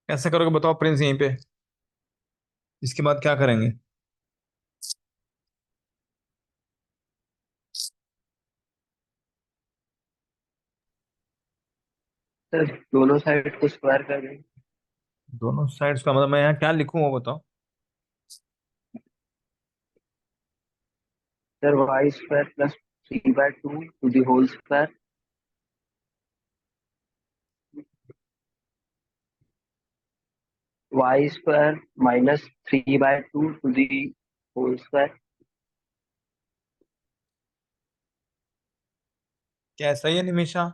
कैसे करोगे बताओ प्रिंस यहीं पे। इसके बाद क्या करेंगे? सर दोनों साइड को स्क्वायर कर दें। दोनों साइड्स का मतलब मैं यहाँ क्या लिखूं वो बताओ। Sir y square plus 3/2 to the whole square. Y square -3/2 to the whole square. क्या सही है निमिषा?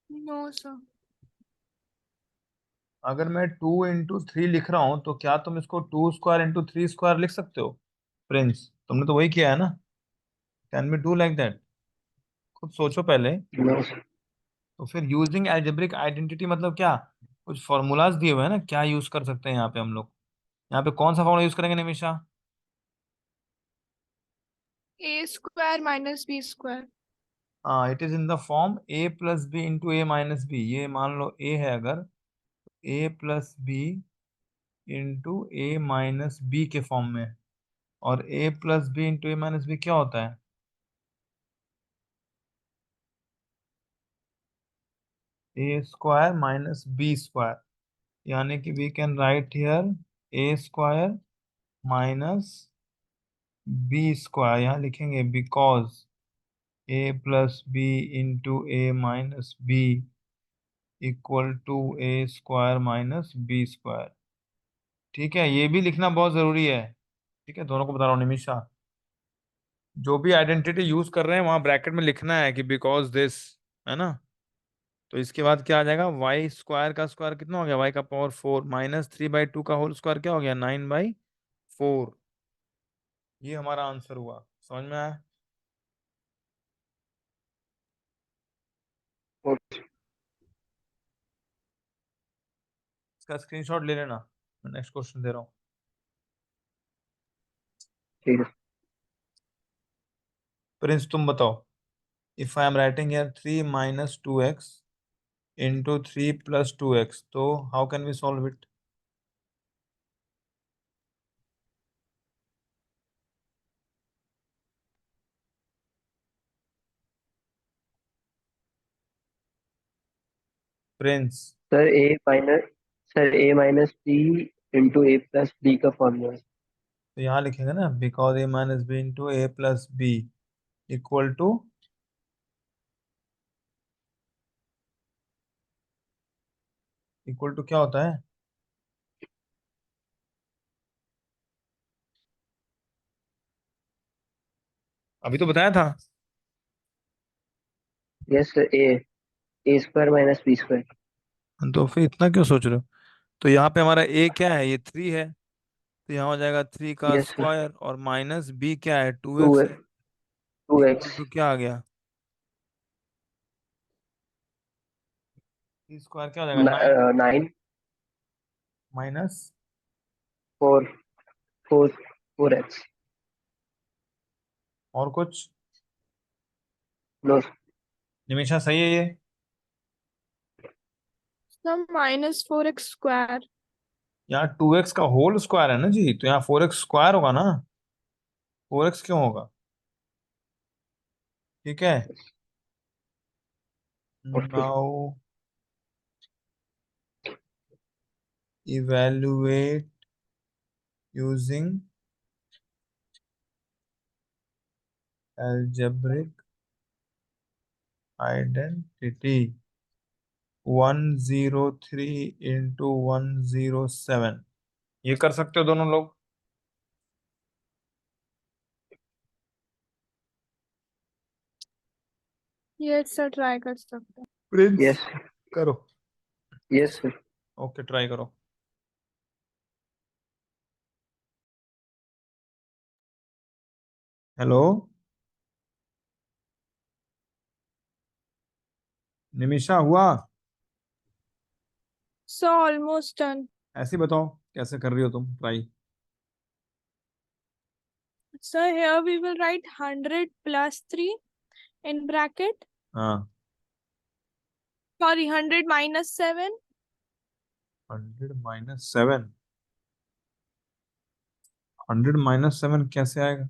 No sir. अगर मैं 2 × 3 लिख रहा हूँ तो क्या तुम इसको 2² × 3² लिख सकते हो? प्रिंस तुमने तो वही किया है ना। Can be do like that? खुद सोचो पहले। No sir. तो फिर यूजिंग एल्जेब्रिक आइडेंटिटी मतलब क्या? कुछ फॉर्मूलाज दिए हुए हैं ना, क्या यूज कर सकते हैं यहाँ पे हम लोग। यहाँ पे कौन सा फॉर्मूला यूज करेंगे निमिषा? A² - B²। हाँ, it is in the form A + B × A - B। ये मान लो A है अगर, A + B × A - B के फॉर्म में। और A + B × A - B क्या होता है? A² - B²। यानी कि we can write here A² - B²। यहाँ लिखेंगे because A + B × A - B = A² - B²। ठीक है, ये भी लिखना बहुत जरूरी है। ठीक है, दोनों को बता रहा हूँ निमिषा। जो भी आइडेंटिटी यूज कर रहे हैं वहां ब्रैकेट में लिखना है कि बिकॉज दिस, है ना। तो इसके बाद क्या आ जाएगा? y² का स्क्वायर कितना हो गया? y⁴ -3/2 का होल स्क्वायर क्या हो गया? 9/4। ये हमारा आंसर हुआ। समझ में आया? इसका स्क्रीनशॉट ले लेना। मैं नेक्स्ट क्वेश्चन दे रहा हूँ। ठीक है। प्रिंस तुम बताओ। If I am writing here 3 - 2x × 3 + 2x, तो how can we solve it? Prince. Sir A - B का फॉर्मूला। तो यहाँ लिखेंगे ना because A - B × A + B equal to, क्या होता है? अभी तो बताया था। Yes sir. A² - B²। तो फिर इतना क्यों सोच रहे हो? तो यहाँ पे हमारा ए क्या है? ये 3 है। तो यहाँ हो जाएगा 3 का यस सर। स्क्वायर, और माइनस बी क्या है? टू टू एक्स है। टू इक्वल एक्स टू क्या आ गया? सी स्क्वायर क्या हो जाएगा? 9 9 माइनस 4 4 4x। और कुछ? नो। निमिषा सही है ये? Sir -4x²। यहाँ 2x का होल स्क्वायर है ना जी, तो यहाँ 4x² होगा ना। 4x क्यों होगा? ठीक है। Okay. Now evaluate using algebraic identity 103 × 107। ये कर सकते हो दोनों लोग? यस सर, ट्राई कर सकते हैं। Prince yes. करो। Yes sir. ओके, ट्राई करो। हेलो निमिषा, हुआ? Sir almost done. ऐसे ही बताओ कैसे कर रही हो तुम try. So here we will write 100 plus 3 in bracket. हाँ, Sorry, 100 minus 7. 100 - 7, 100 - 7 कैसे आएगा?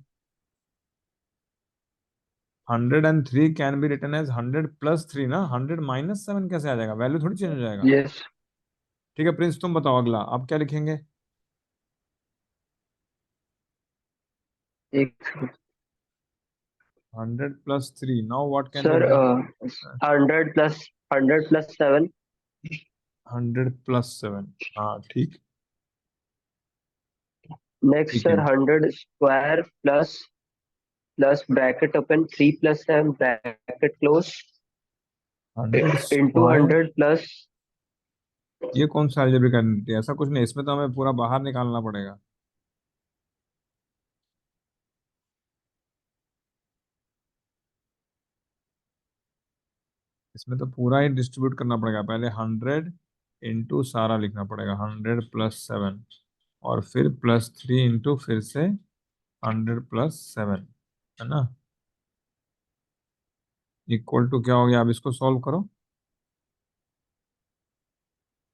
103 कैन बी रिटन एज 100 + 3 ना, 100 - 7 कैसे आ जाएगा? वैल्यू थोड़ी चेंज हो जाएगा। यस। ठीक है प्रिंस, तुम बताओ अगला, आप क्या लिखेंगे? एक 100 + 3, now what can we sir, do? 100 plus 7. 100 + 7, हाँ ठीक। नेक्स्ट ठीक है, sir, 100 square plus bracket open 3 + 7 bracket close 100 into square, 100 plus. ये कौन सा अलजेब्रिक आइडेंटिटी है? ऐसा कुछ नहीं, इसमें तो हमें पूरा बाहर निकालना पड़ेगा। इसमें तो पूरा ही डिस्ट्रीब्यूट करना पड़ेगा, पहले 100 × सारा लिखना पड़ेगा, 100 + 7, और फिर +3 इंटू फिर से 100 + 7, है ना? इक्वल टू क्या हो गया? अब इसको सॉल्व करो।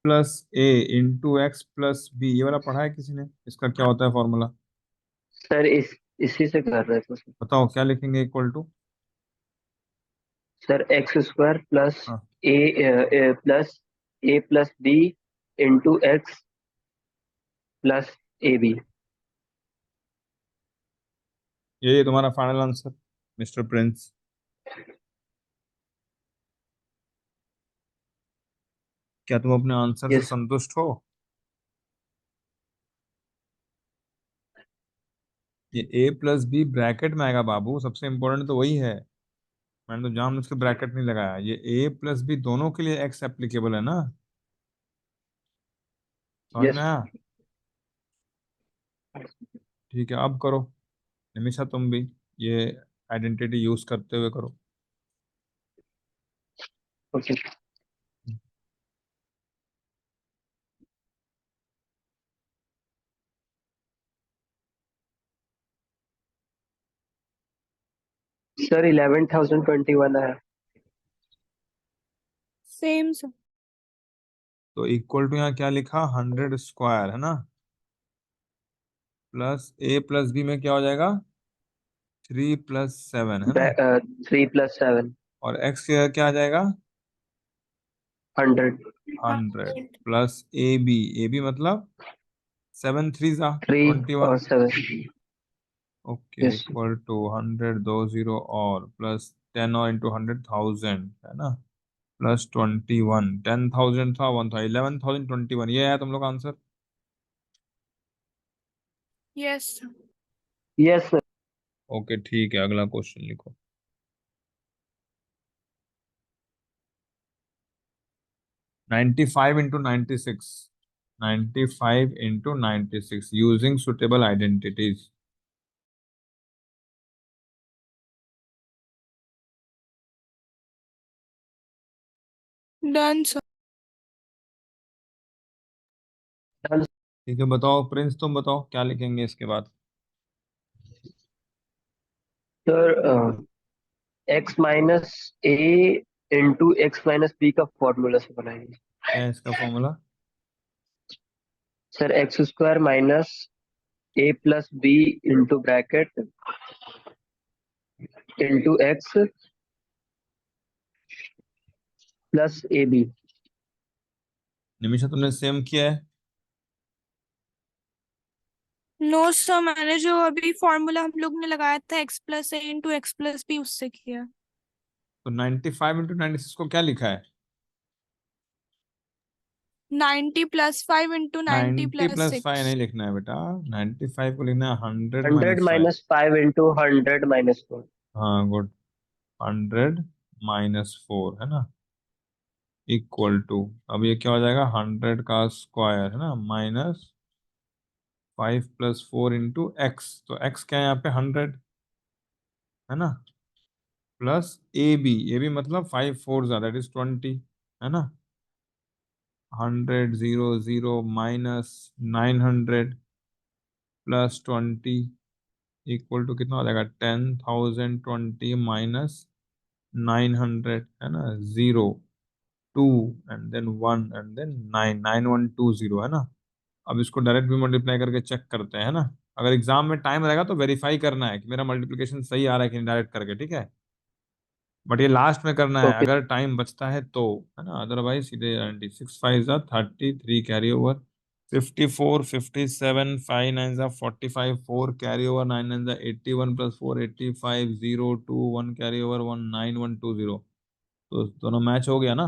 +a × x + b, ये वाला पढ़ा है किसी ने? इसका क्या होता है फॉर्मूला? सर इसी से कर रहे थे सर। बताओ क्या लिखेंगे इक्वल टू? सर x² हाँ, plus a plus b into x plus ab. ये तुम्हारा फाइनल आंसर मिस्टर प्रिंस? क्या तुम अपने आंसर से यस। संतुष्ट हो? ये a + b ब्रैकेट में आएगा बाबू, सबसे इंपॉर्टेंट तो वही है। मैंने तो जानबूझ के ब्रैकेट नहीं लगाया, ये a + b दोनों के लिए x एप्लीकेबल है ना, समझ में यस। आया? ठीक है, अब करो। निमिषा तुम भी ये आइडेंटिटी यूज करते हुए करो। ओके सर, 11,021 है। Same, sir. तो इक्वल टू यहाँ क्या लिखा? 100 स्क्वायर, है ना, प्लस a + b में क्या हो जाएगा? 3 + 7, है ना, 3 + 7. और x क्या आ जाएगा? 100. 100 प्लस ए बी मतलब 3 और 7 × 3 = 21। 7. Okay, yes. इक्वल टू 100, 2 0 और प्लस 10 और इंटू 100,000, है ना, +21, 10,000 था, 1 था, 11,021, ये है तुम लोग answer. Yes, sir. Yes sir. Okay ठीक है, अगला क्वेश्चन लिखो। 95 × 96, 95 × 96 using suitable identities. Done, sir. ठीक है, बताओ प्रिंस, तुम बताओ क्या लिखेंगे इसके बाद? Sir, x - a into x - b का फॉर्मूला से बनाएंगे। क्या है इसका फॉर्मूला? Sir, x² minus a+b into bracket into x plus a b. Nimisha तुमने सेम किया है? नो सर, मैंने जो अभी फॉर्मूला हम लोग ने लगाया था x + a into x + b, उससे किया। तो 95 × 96 को क्या लिखा है? 90 + 5 into 90 90 + + 5 नहीं 6. लिखना है बेटा, 95 को लिखना है 100 100 - 5। - 5 इंटू 100 - 4। हाँ गुड, 100 - 4, है ना, इक्वल टू, अब ये क्या हो जाएगा? 100 का स्क्वायर, है ना, -5 + 4 इंटू एक्स, तो एक्स क्या है यहाँ पे? 100, है ना, प्लस ए बी मतलब 5 4 दैट इज 20, है ना, 100 0 0 - 900 +20, इक्वल टू कितना हो जाएगा, 10,020 माइनस 900, है ना, 0 2 एंड देन 1 एंड देन 99120, है ना। अब इसको डायरेक्ट भी मल्टीप्लाई करके चेक करते हैं, है ना। अगर एग्जाम में टाइम रहेगा तो वेरीफाई करना है कि मेरा मल्टीप्लिकेशन सही आ रहा है कि नहीं, डायरेक्ट करके, ठीक है। बट ये लास्ट में करना है ओके। अगर टाइम बचता है तो, है ना, अदरवाइज सीधे 6 5 33 carry over, 54 57 5 9 45 4 carry over, 9 9 81 plus 4 85 0 2 1 carry over 1 9 1 2 0। तो दोनों मैच हो गया ना।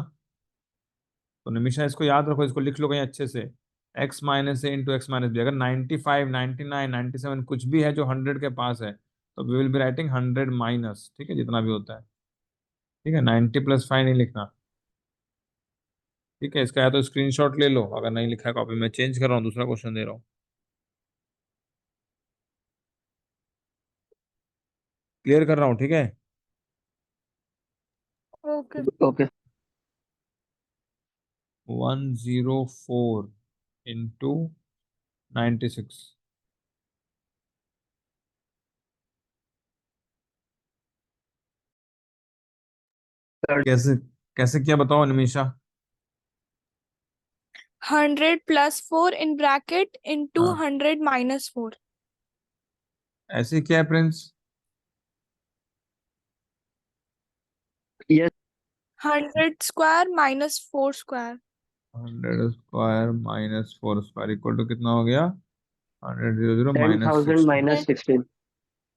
तो निमिषा इसको याद रखो, इसको लिख लो कहीं अच्छे से। एक्स माइनस ए इंटू एक्स माइनस बी, अगर 95 99 97 कुछ भी है जो 100 के पास है, तो we will be writing 100 minus, ठीक है, जितना भी होता है। ठीक है, 90+5 नहीं लिखना। ठीक है, इसका या तो स्क्रीनशॉट ले लो, अगर नहीं लिखा है कॉपी में, चेंज कर रहा हूँ, दूसरा क्वेश्चन दे रहा हूँ। क्लियर कर रहा हूँ, ठीक है। ओके। Okay 104 into 96। सर। कैसे कैसे किया बताओ निमिषा। 100+4 इन ब्रैकेट इंटू हाँ, 100-4। ऐसे क्या है Prince. 100 square minus 4 square. 100 square minus 4 square equal to कितना हो गया, 100 टेन माइनस थाउजेंड 16। माइनस 16।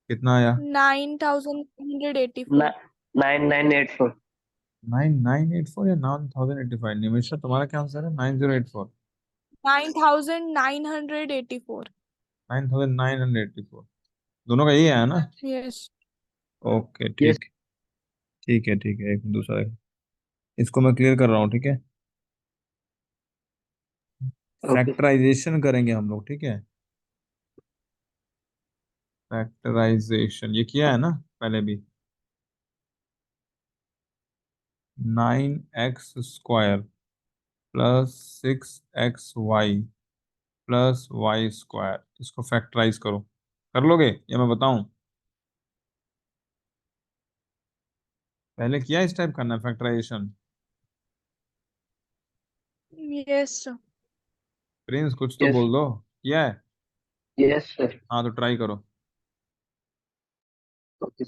कितना आया, 9,984। 9984। 9984 या 9085। निमिषा तुम्हारा क्या आंसर है, 9084। 9,984। 9984, दोनों का यही है ना। यस। Okay yes. ठीक। ठीक है ठीक है, एक दूसरा इसको मैं क्लियर कर रहा हूँ, ठीक है। ओके। फैक्टराइजेशन करेंगे हम लोग, ठीक है। फैक्टराइजेशन ये किया है ना पहले भी। 9x² plus 6xy plus y², इसको फैक्टराइज करो। कर लोगे या मैं बताऊं। पहले किया इस टाइप करना फैक्टराइजेशन। Yes sir. प्रिंस कुछ तो यस। बोल दो, किया है। Yes sir. हाँ तो ट्राई करो। ओके।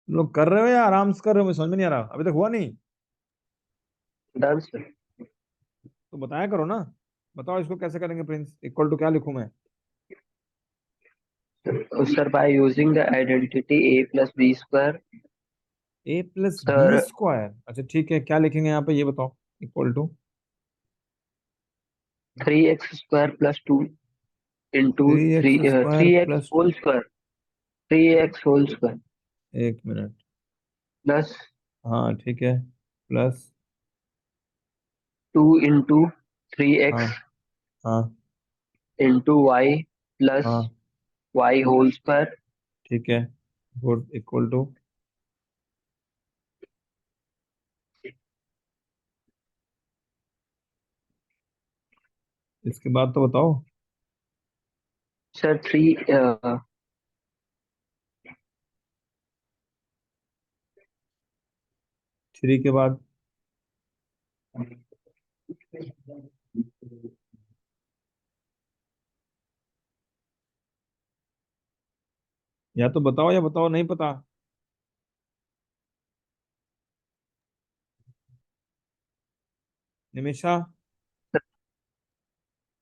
तुम लोग कर रहे हो या आराम से कर रहे हो, मुझे समझ में नहीं आ रहा, अभी तक हुआ नहीं। Done sir. तो बताया करो ना। बताओ इसको कैसे करेंगे प्रिंस, इक्वल टू क्या लिखूं मैं। Sir by using the identity a plus b square. a+b sir square, अच्छा ठीक है, क्या लिखेंगे यहाँ पे ये बताओ। Equal to 3x² plus 2 into three three x square three x plus whole square 3x whole square एक मिनट। प्लस हाँ ठीक है, प्लस 2 इंटू थ्री हाँ एक्स हाँ इंटू वाई प्लस हाँ वाई होल स्क्वायर। ठीक है, गुड, इक्वल टू इसके बाद तो बताओ। सर 3 के बाद या तो बताओ या बताओ नहीं पता। Nimisha.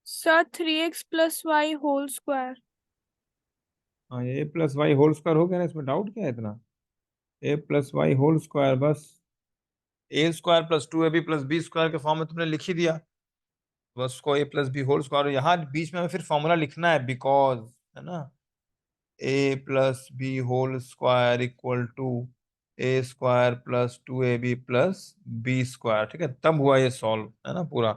Sir 3x+y whole square. हाँ, ये a+y होल स्क्वायर हो गया ना, इसमें डाउट क्या है इतना। a+y होल स्क्वायर बस a² प्लस 2ab+b² के फॉर्म में तुमने लिख ही दिया। बस उसको a+b होल स्क्वायर, यहाँ बीच में हमें फिर फॉर्मूला लिखना है, बिकॉज, है ना, a+b whole square equal to a² plus 2ab+b², ठीक है, तब हुआ ये सॉल्व, है ना पूरा,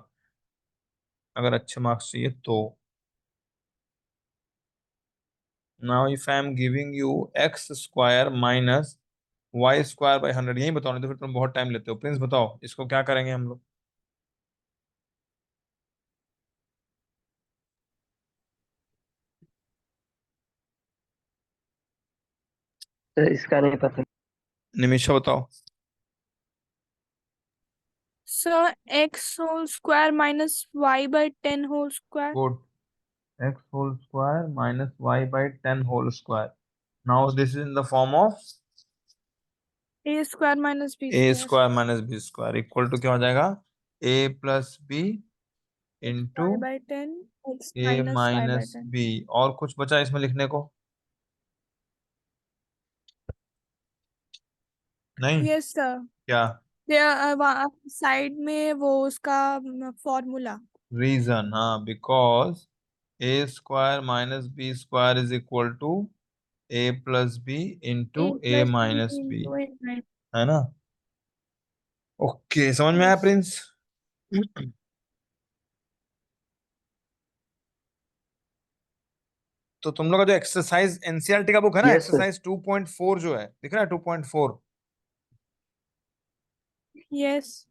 अगर अच्छे मार्क्स चाहिए तो। Now if I am giving you x square minus y square by 100, यही बताओ, नहीं तो फिर तुम बहुत टाइम लेते हो। प्रिंस बताओ इसको क्या करेंगे हम लोग। तो इसका नहीं पता। निमिषा बताओ। Sir X whole square minus Y by 10 whole square. Good. X whole square minus Y by 10 whole square. Now this is in the form of A square minus B A square. Square minus B square equal to क्या हो जाएगा, A plus B into Y by 10 X A minus Y by minus 10। B. और कुछ बचा इसमें लिखने को? नहीं? Yes sir. क्या? साइड में वो उसका फॉर्मूला। रीजन, हाँ, because a square minus B square is equal to a plus b a into a plus b minus b, into a minus. है ना? ओके, समझ में आया यस। प्रिंस? तो तुम लोग का जो एक्सरसाइज एनसीईआरटी का बुक है ना, यस सर। एक्सरसाइज 2.4 जो है, दिख रहा है 2.4, यस।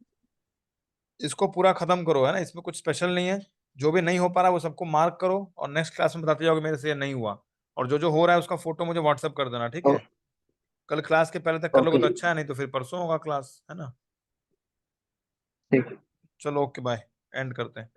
इसको पूरा खत्म करो, है ना? इसमें कुछ स्पेशल नहीं है। जो भी नहीं हो पा रहा वो सबको मार्क करो और नेक्स्ट क्लास में बताते जाओगे मेरे से ये नहीं हुआ। और जो जो हो रहा है उसका फोटो मुझे व्हाट्सअप कर देना, ठीक है? कल क्लास के पहले तक कर लोगे ओके तो जी। अच्छा है, नहीं तो फिर परसों होगा क्लास, है ना? ठीक। चलो, ओके, बाय। एंड करते हैं।